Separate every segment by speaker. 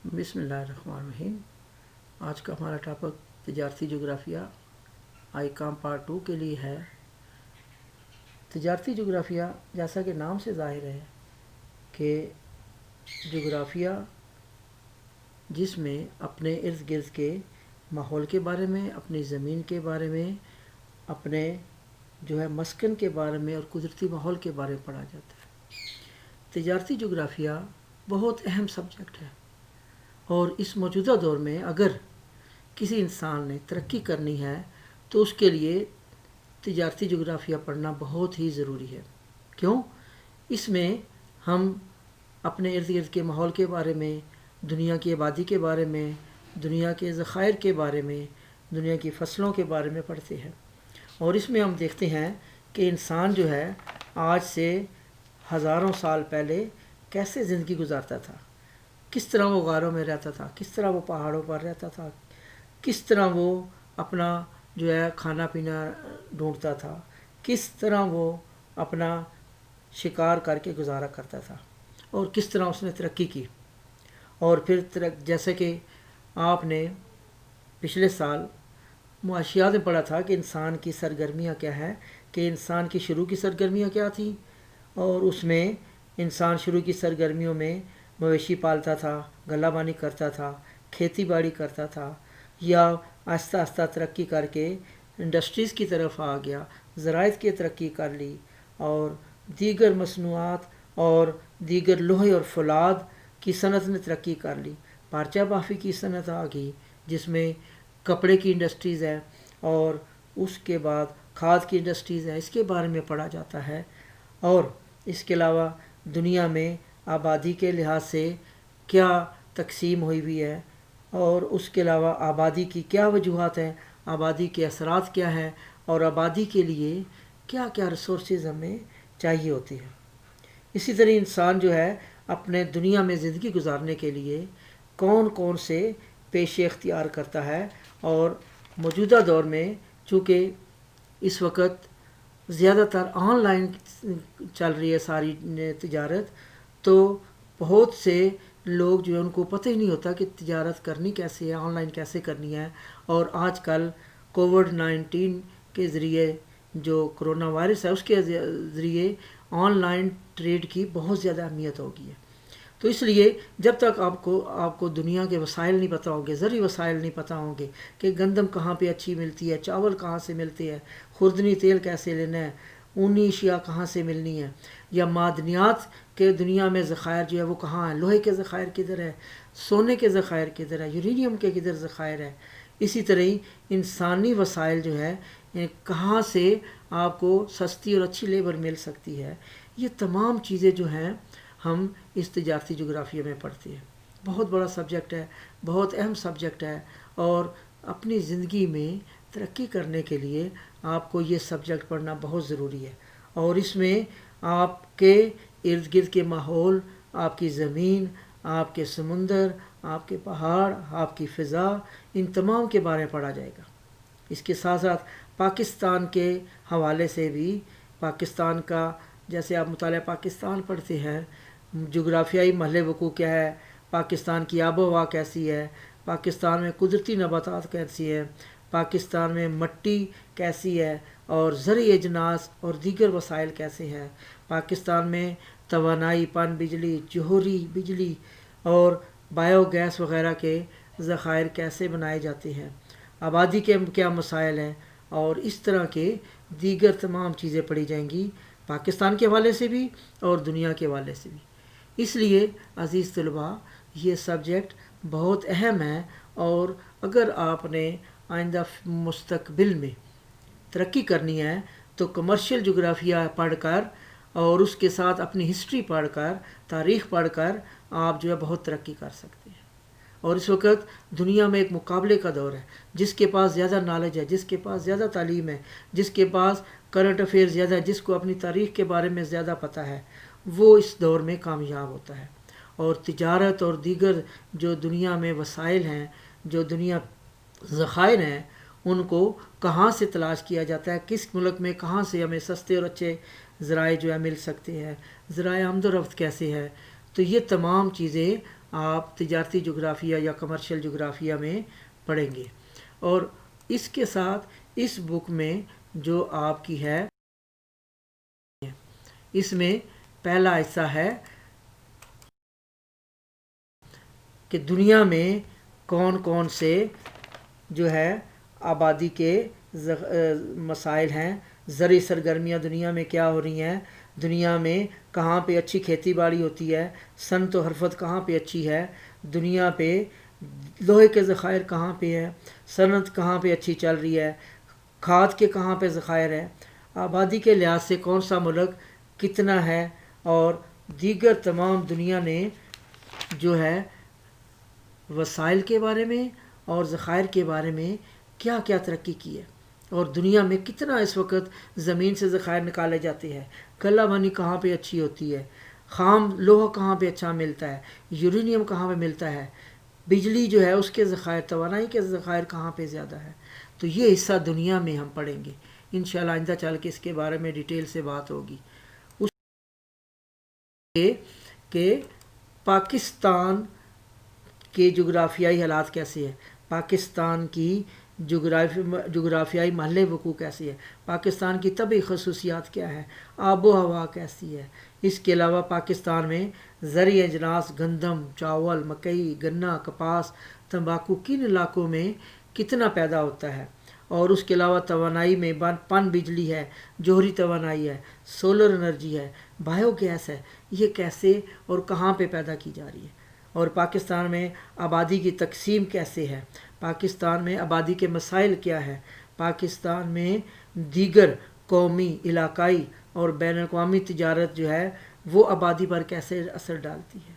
Speaker 1: بسم اللہ الرحمن الرحیم۔ آج کا ہمارا ٹاپک تجارتی جغرافیہ آئی کام پارٹ 2 کے لیے ہے۔ تجارتی جغرافیہ جیسا کہ نام سے ظاہر ہے کہ جغرافیہ جس میں اپنے ارد گرد کے ماحول کے بارے میں، اپنی زمین کے بارے میں، اپنے مسکن کے بارے میں اور قدرتی ماحول کے بارے میں پڑھا جاتا ہے۔ تجارتی جغرافیہ بہت اہم سبجیکٹ ہے اور اس موجودہ دور میں اگر کسی انسان نے ترقی کرنی ہے تو اس کے لیے تجارتی جغرافیہ پڑھنا بہت ہی ضروری ہے۔ کیوں؟ اس میں ہم اپنے ارد گرد کے ماحول کے بارے میں، دنیا کی آبادی کے بارے میں، دنیا کے ذخائر کے بارے میں، دنیا کی فصلوں کے بارے میں پڑھتے ہیں، اور اس میں ہم دیکھتے ہیں کہ انسان آج سے ہزاروں سال پہلے کیسے زندگی گزارتا تھا، کس طرح وہ غاروں میں رہتا تھا، کس طرح وہ پہاڑوں پر رہتا تھا، کس طرح وہ اپنا کھانا پینا ڈھونڈتا تھا، کس طرح وہ اپنا شکار کر کے گزارا کرتا تھا، اور کس طرح اس نے ترقی کی۔ اور پھر جیسے کہ آپ نے پچھلے سال معاشیات میں پڑھا تھا کہ انسان کی سرگرمیاں کیا ہے، کہ انسان کی شروع کی سرگرمیاں کیا تھیں، اور اس میں انسان شروع کی سرگرمیوں میں مویشی پالتا تھا، غلہ بانی کرتا تھا، کھیتی باڑی کرتا تھا، یا آہستہ آہستہ ترقی کر کے انڈسٹریز کی طرف آ گیا، زراعت کی ترقی کر لی، اور دیگر مصنوعات اور دیگر لوہے اور فولاد کی صنعت نے ترقی کر لی، پارچہ بافی کی صنعت آ گئی جس میں کپڑے کی انڈسٹریز ہے، اور اس کے بعد کھاد کی انڈسٹریز ہے، اس کے بارے میں پڑھا جاتا ہے۔ اور اس کے علاوہ دنیا میں آبادی کے لحاظ سے کیا تقسیم ہوئی ہوئی ہے، اور اس کے علاوہ آبادی کی کیا وجوہات ہیں، آبادی کے اثرات کیا ہیں، اور آبادی کے لیے کیا کیا ریسورسز ہمیں چاہیے ہوتی ہیں۔ اسی طرح انسان اپنے دنیا میں زندگی گزارنے کے لیے کون کون سے پیشے اختیار کرتا ہے، اور موجودہ دور میں چونکہ اس وقت زیادہ تر آن لائن چل رہی ہے ساری تجارت، تو بہت سے لوگ ان کو پتہ ہی نہیں ہوتا کہ تجارت کرنی کیسے ہے، آن لائن کیسے کرنی ہے۔ اور آج کل کووڈ-19 کے ذریعے جو کرونا وائرس ہے اس کے ذریعے آن لائن ٹریڈ کی بہت زیادہ اہمیت ہوگی ہے۔ تو اس لیے جب تک آپ کو دنیا کے وسائل نہیں پتہ ہوں گے، زرعی وسائل نہیں پتہ ہوں گے کہ گندم کہاں پہ اچھی ملتی ہے، چاول کہاں سے ملتے ہیں، خوردنی تیل کیسے لینا ہے، اونی اشیاء کہاں سے ملنی ہے، یا معدنیات کے دنیا میں ذخائر وہ کہاں ہیں، لوہے کے ذخائر کدھر ہے، سونے کے ذخائر کدھر ہے، یورینیم کے کدھر ذخائر ہے، اسی طرح ہی انسانی وسائل کہاں سے آپ کو سستی اور اچھی لیبر مل سکتی ہے، یہ تمام چیزیں ہم اس تجارتی جغرافیہ میں پڑھتے ہیں۔ بہت بڑا سبجیکٹ ہے، بہت اہم سبجیکٹ ہے، اور اپنی زندگی میں ترقی کرنے کے لیے آپ کو یہ سبجیکٹ پڑھنا بہت ضروری ہے۔ اور اس میں آپ کے ارد گرد کے ماحول، آپ کی زمین، آپ کے سمندر، آپ کے پہاڑ، آپ کی فضا، ان تمام کے بارے میں پڑھا جائے گا۔ اس کے ساتھ ساتھ پاکستان کے حوالے سے بھی، پاکستان کا جیسے آپ مطالعہ پاکستان پڑھتے ہیں، جغرافیائی محل وقوع کیا ہے، پاکستان کی آب و ہوا کیسی ہے، پاکستان میں قدرتی نباتات کیسی ہے، پاکستان میں مٹی کیسی ہے، اور زرعی اجناس اور دیگر وسائل کیسے ہیں، پاکستان میں توانائی، پن بجلی، جوہری بجلی اور بایو گیس وغیرہ کے ذخائر کیسے بنائے جاتے ہیں، آبادی کے کیا مسائل ہیں، اور اس طرح کے دیگر تمام چیزیں پڑھی جائیں گی پاکستان کے حوالے سے بھی اور دنیا کے حوالے سے بھی۔ اس لیے عزیز طلباء، یہ سبجیکٹ بہت اہم ہے، اور اگر آپ نے آئندہ مستقبل میں ترقی کرنی ہے تو کمرشل جغرافیہ پڑھ کر اور اس کے ساتھ اپنی ہسٹری پڑھ کر، تاریخ پڑھ کر آپ بہت ترقی کر سکتے ہیں۔ اور اس وقت دنیا میں ایک مقابلے کا دور ہے، جس کے پاس زیادہ نالج ہے، جس کے پاس زیادہ تعلیم ہے، جس کے پاس کرنٹ افیئر زیادہ ہے، جس کو اپنی تاریخ کے بارے میں زیادہ پتہ ہے، وہ اس دور میں کامیاب ہوتا ہے۔ اور تجارت اور دیگر جو دنیا میں وسائل ہیں، جو دنیا ذخائر ہیں، ان کو کہاں سے تلاش کیا جاتا ہے، کس ملک میں کہاں سے ہمیں سستے اور اچھے ذرائع مل سکتے ہیں، ذرائع آمد و رفت کیسے ہے، تو یہ تمام چیزیں آپ تجارتی جغرافیہ یا کمرشل جغرافیہ میں پڑھیں گے. اور اس کے ساتھ اس بک میں جو آپ کی ہے، اس میں پہلا حصہ ہے کہ دنیا میں کون کون سے جو ہے آبادی کے مسائل ہیں، زرعی سرگرمیاں دنیا میں کیا ہو رہی ہیں، دنیا میں کہاں پہ اچھی کھیتی باڑی ہوتی ہے، صنعت و حرفت کہاں پہ اچھی ہے، دنیا پہ لوہے کے ذخائر کہاں پہ ہے، صنعت کہاں پہ اچھی چل رہی ہے، کھاد کے کہاں پہ ذخائر ہے، آبادی کے لحاظ سے کون سا ملک کتنا ہے، اور دیگر تمام دنیا نے جو ہے وسائل کے بارے میں اور ذخائر کے بارے میں کیا کیا ترقی کی ہے، اور دنیا میں کتنا اس وقت زمین سے ذخائر نکالے جاتے ہیں، کلا بانی کہاں پہ اچھی ہوتی ہے، خام لوہا کہاں پہ اچھا ملتا ہے، یورینیم کہاں پہ ملتا ہے، بجلی جو ہے اس کے ذخائر، توانائی کے ذخائر کہاں پہ زیادہ ہے. تو یہ حصہ دنیا میں ہم پڑھیں گے انشاءاللہ. آئندہ چل کے اس کے بارے میں ڈیٹیل سے بات ہوگی. اس کہ پاکستان کے جغرافیائی حالات کیسے ہیں، پاکستان کی جغرافیائی محل وقوع کیسی ہے، پاکستان کی طبعی خصوصیات کیا ہے، آب و ہوا کیسی ہے. اس کے علاوہ پاکستان میں زرعی اجناس گندم، چاول، مکئی، گنا، کپاس، تمباکو کن علاقوں میں کتنا پیدا ہوتا ہے، اور اس کے علاوہ توانائی میں پن بجلی ہے، جوہری توانائی ہے، سولر انرجی ہے، بایو گیس ہے، یہ کیسے اور کہاں پہ پیدا کی جا رہی ہے. اور پاکستان میں آبادی کی تقسیم کیسے ہے، پاکستان میں آبادی کے مسائل کیا ہے، پاکستان میں دیگر قومی، علاقائی اور بین الاقوامی تجارت جو ہے وہ آبادی پر کیسے اثر ڈالتی ہے.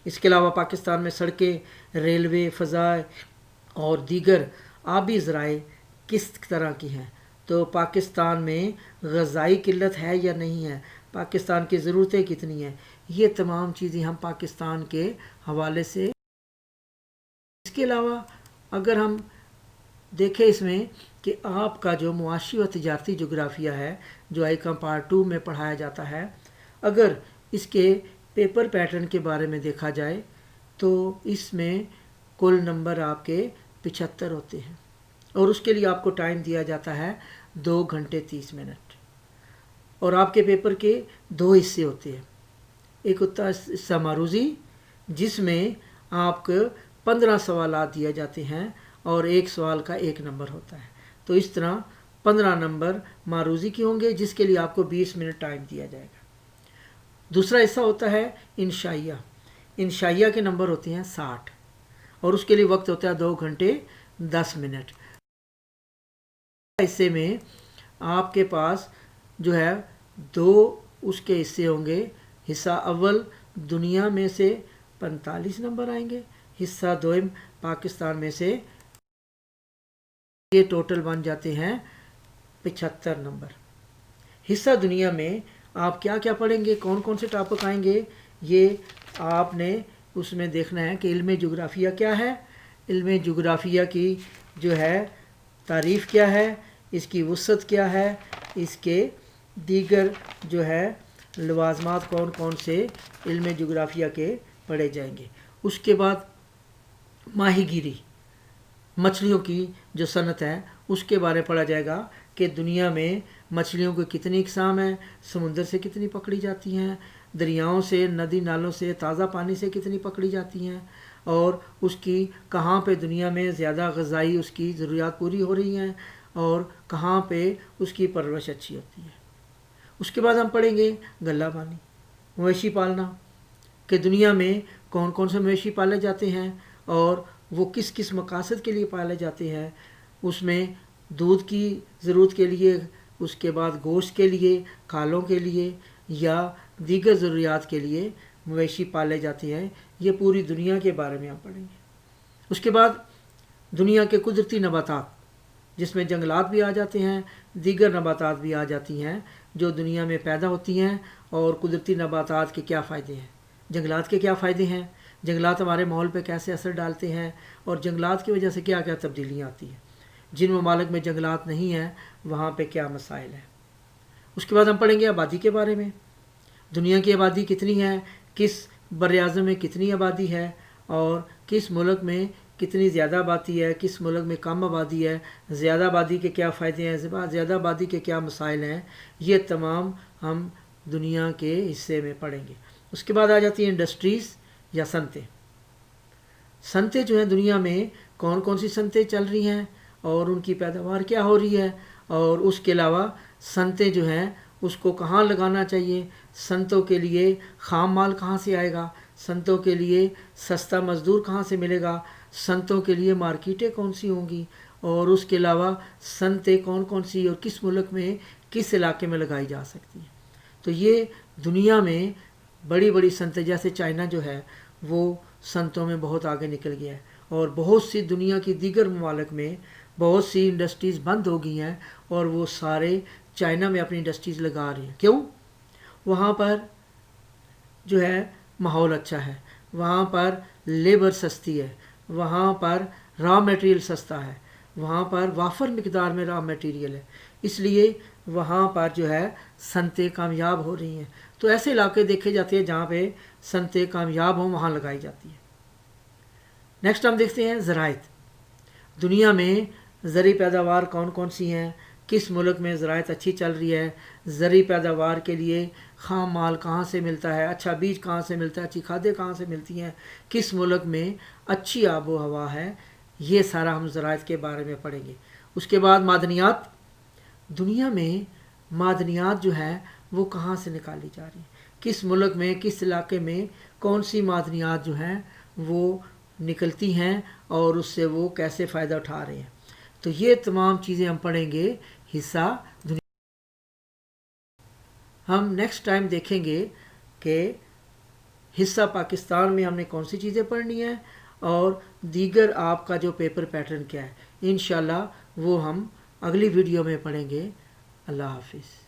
Speaker 1: اس کے علاوہ پاکستان میں سڑکیں، ریلوے، فضائیں اور دیگر آبی ذرائع کس طرح کی ہیں. تو پاکستان میں غذائی قلت ہے یا نہیں ہے، پاکستان کی ضرورتیں کتنی ہیں، یہ تمام چیزیں ہم پاکستان کے حوالے سے. اس کے علاوہ اگر ہم دیکھیں اس میں کہ آپ کا جو معاشی و تجارتی جغرافیہ ہے جو آئیکم پارٹ 2 میں پڑھایا جاتا ہے، اگر اس کے پیپر پیٹرن کے بارے میں دیکھا جائے تو اس میں کل نمبر آپ کے 75 ہوتے ہیں، اور اس کے لیے آپ کو ٹائم دیا جاتا ہے 2 گھنٹے 30 منٹ. اور آپ کے پیپر کے 2 حصے ہوتے ہیں. ایک ہوتا ہے حصہ معروضی جس میں آپ کو 15 سوالات دیے جاتے ہیں اور ایک سوال کا 1 نمبر ہوتا ہے. تو اس طرح 15 نمبر معروضی کے ہوں گے جس کے لیے آپ کو 20 منٹ ٹائم دیا جائے گا. دوسرا حصہ ہوتا ہے انشائیہ. انشائیہ کے نمبر ہوتے ہیں 60 اور اس کے لیے وقت ہوتا ہے 2 گھنٹے 10 منٹ. حصے میں آپ کے پاس جو ہے 2 اس کے حصے ہوں گے. حصہ اول دنیا میں سے 45 نمبر آئیں گے، حصہ دوم پاکستان میں سے، یہ ٹوٹل بن جاتے ہیں 75 نمبر. حصہ دنیا میں آپ کیا کیا پڑھیں گے، کون کون سے ٹاپک آئیں گے، یہ آپ نے اس میں دیکھنا ہے کہ علم جغرافیہ کیا ہے، علم جغرافیہ کی جو ہے تعریف کیا ہے، اس کی وسعت کیا ہے، اس کے دیگر جو ہے لوازمات کون کون سے علم جغرافیہ کے پڑھے جائیں گے. اس کے بعد ماہی گیری، مچھلیوں کی جو صنعت ہے اس کے بارے میں پڑھا جائے گا کہ دنیا میں مچھلیوں کی کتنی اقسام ہیں، سمندر سے کتنی پکڑی جاتی ہیں، دریاؤں سے، ندی نالوں سے، تازہ پانی سے کتنی پکڑی جاتی ہیں، اور اس کی کہاں پہ دنیا میں زیادہ غذائی اس کی ضروریات پوری ہو رہی ہیں اور کہاں پہ اس کی پرورش اچھی ہوتی ہے. اس کے بعد ہم پڑھیں گے غلہ بانی، مویشی پالنا، کہ دنیا میں کون کون سے مویشی پالے جاتے ہیں اور وہ کس کس مقاصد کے لیے پالے جاتے ہیں. اس میں دودھ کی ضرورت کے لیے، اس کے بعد گوشت کے لیے، کھالوں کے لیے یا دیگر ضروریات کے لیے مویشی پالے جاتے ہیں. یہ پوری دنیا کے بارے میں ہم پڑھیں گے. اس کے بعد دنیا کے قدرتی نباتات جس میں جنگلات بھی آ جاتے ہیں، دیگر نباتات بھی آ جاتی ہیں جو دنیا میں پیدا ہوتی ہیں، اور قدرتی نباتات کے کیا فائدے ہیں، جنگلات کے کیا فائدے ہیں، جنگلات ہمارے ماحول پہ کیسے اثر ڈالتے ہیں، اور جنگلات کی وجہ سے کیا کیا تبدیلیاں آتی ہیں، جن ممالک میں جنگلات نہیں ہیں وہاں پہ کیا مسائل ہیں. اس کے بعد ہم پڑھیں گے آبادی کے بارے میں، دنیا کی آبادی کتنی ہے، کس بر اعظم میں کتنی آبادی ہے، اور کس ملک میں کتنی زیادہ آبادی ہے، کس ملک میں کم آبادی ہے، زیادہ آبادی کے کیا فائدے ہیں، زیادہ آبادی کے کیا مسائل ہیں، یہ تمام ہم دنیا کے حصے میں پڑھیں گے۔ اس کے بعد آ جاتی ہیں انڈسٹریز یا صنعتیں۔ صنعتیں جو ہیں دنیا میں کون کون سی صنعتیں چل رہی ہیں اور ان کی پیداوار کیا ہو رہی ہے، اور اس کے علاوہ صنعتیں جو ہیں اس کو کہاں لگانا چاہیے، صنعتوں کے لیے خام مال کہاں سے آئے گا، صنعتوں کے لیے سستا مزدور کہاں سے ملے گا، صنعتوں کے لیے مارکیٹیں کون سی ہوں گی، اور اس کے علاوہ صنعتیں کون کون سی اور کس ملک میں کس علاقے میں لگائی جا سکتی ہیں۔ تو یہ دنیا میں بڑی بڑی صنعتیں، جیسے چائنا جو ہے وہ صنعتوں میں بہت آگے نکل گیا ہے، اور بہت سی دنیا کی دیگر ممالک میں بہت سی انڈسٹریز بند ہو گئی ہیں، اور وہ سارے چائنا میں اپنی انڈسٹریز لگا رہے ہیں۔ کیوں؟ وہاں پر جو ہے ماحول اچھا ہے، وہاں پر لیبر سستی ہے، وہاں پر را میٹیریل سستا ہے، وہاں پر وافر مقدار میں را میٹیریل ہے، اس لیے وہاں پر جو ہے صنعتیں کامیاب ہو رہی ہیں۔ تو ایسے علاقے دیکھے جاتے ہیں جہاں پہ صنعتیں کامیاب ہوں، وہاں لگائی جاتی ہیں۔ نیکسٹ ہم دیکھتے ہیں زراعت۔ دنیا میں زرعی پیداوار کون کون سی ہیں، کس ملک میں زراعت اچھی چل رہی ہے، زرعی پیداوار کے لیے خام مال کہاں سے ملتا ہے، اچھا بیج کہاں سے ملتا ہے، اچھی کھادیں کہاں سے ملتی ہیں، کس ملک میں اچھی آب و ہوا ہے، یہ سارا ہم زراعت کے بارے میں پڑھیں گے۔ اس کے بعد معدنیات۔ دنیا میں معدنیات جو ہے وہ کہاں سے نکالی جا رہی ہیں، کس ملک میں کس علاقے میں کون سی معدنیات جو ہیں وہ نکلتی ہیں اور اس سے وہ کیسے فائدہ اٹھا رہے ہیں۔ تو یہ تمام چیزیں ہم پڑھیں گے حصہ دنیا۔ ہم نیکسٹ ٹائم دیکھیں گے کہ حصہ پاکستان میں ہم نے کون سی چیزیں پڑھنی ہیں، اور دیگر آپ کا جو پیپر پیٹرن کیا ہے، انشاءاللہ وہ ہم اگلی ویڈیو میں پڑھیں گے۔ اللہ حافظ۔